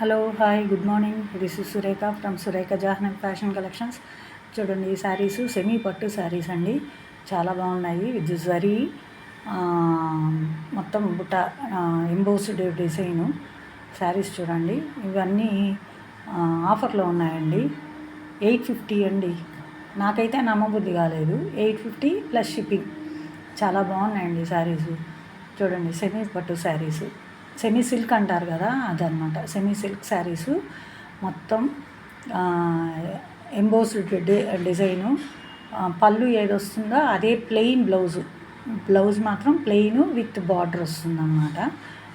Hello hi good morning. This is Surekha from Surekha Jahnavi fashion collections. చూడండి, ఈ saris semi పట్టు శారీస్ అండి. చాలా బాగున్నాయి. విత్ జరీ మొత్తం బుట్ట ఎంబోస్డ్ డిజైను శారీస్ చూడండి. ఇవన్నీ ఆఫర్లో ఉన్నాయండి. 850 అండి. నాకైతే నమ్మబుద్ధి కాలేదు. 850 ప్లస్ షిప్పింగ్. చాలా బాగున్నాయండి శారీసు. చూడండి, సెమీ పట్టు శారీసు, సెమీ సిల్క్ అంటారు కదా, అదనమాట. సెమీ సిల్క్ శారీసు మొత్తం ఎంబోస్డ్ డిజైను. పళ్ళు ఏది వస్తుందో అదే ప్లెయిన్ బ్లౌజ్ మాత్రం ప్లెయిన్ విత్ బార్డర్ వస్తుందన్నమాట.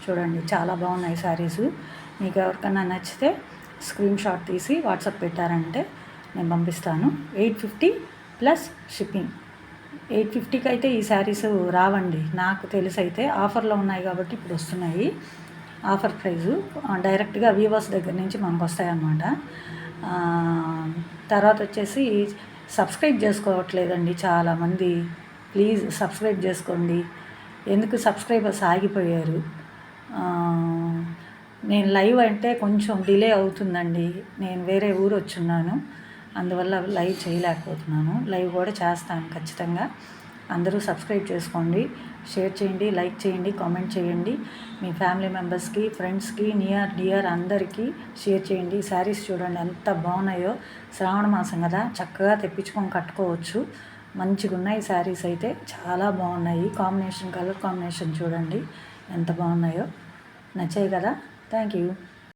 చూడండి, చాలా బాగున్నాయి శారీసు. మీకు ఎవరికైనా నచ్చితే స్క్రీన్ షాట్ తీసి వాట్సాప్ పెట్టారంటే నేను పంపిస్తాను. 850 ప్లస్ షిప్పింగ్. 850కి అయితే ఈ శారీస్ రావండి, నాకు తెలిసి. అయితే ఆఫర్లో ఉన్నాయి కాబట్టి ఇప్పుడు వస్తున్నాయి. ఆఫర్ ప్రైజు డైరెక్ట్గా వీవర్స్ దగ్గర నుంచి మనకు వస్తాయన్నమాట. తర్వాత వచ్చేసి సబ్స్క్రైబ్ చేసుకోవట్లేదండి చాలామంది. ప్లీజ్ సబ్స్క్రైబ్ చేసుకోండి. ఎందుకు సబ్స్క్రైబర్స్ ఆగిపోయారు? నేను లైవ్ అంటే కొంచెం డిలే అవుతుందండి. నేను వేరే ఊరు వచ్చున్నాను, అందువల్ల లైవ్ చేయలేకపోతున్నాను. లైవ్ కూడా చేస్తాను ఖచ్చితంగా. అందరూ సబ్స్క్రైబ్ చేసుకోండి, షేర్ చేయండి, లైక్ చేయండి, కామెంట్ చేయండి. మీ ఫ్యామిలీ మెంబర్స్కి, ఫ్రెండ్స్కి, నియర్ డియర్ అందరికీ షేర్ చేయండి. శారీస్ చూడండి ఎంత బాగున్నాయో. శ్రావణ మాసం కదా, చక్కగా తెప్పించుకొని కట్టుకోవచ్చు. మంచిగా ఉన్నాయి శారీస్ అయితే, చాలా బాగున్నాయి. కలర్ కాంబినేషన్ చూడండి ఎంత బాగున్నాయో. నచ్చాయి కదా. Thank you.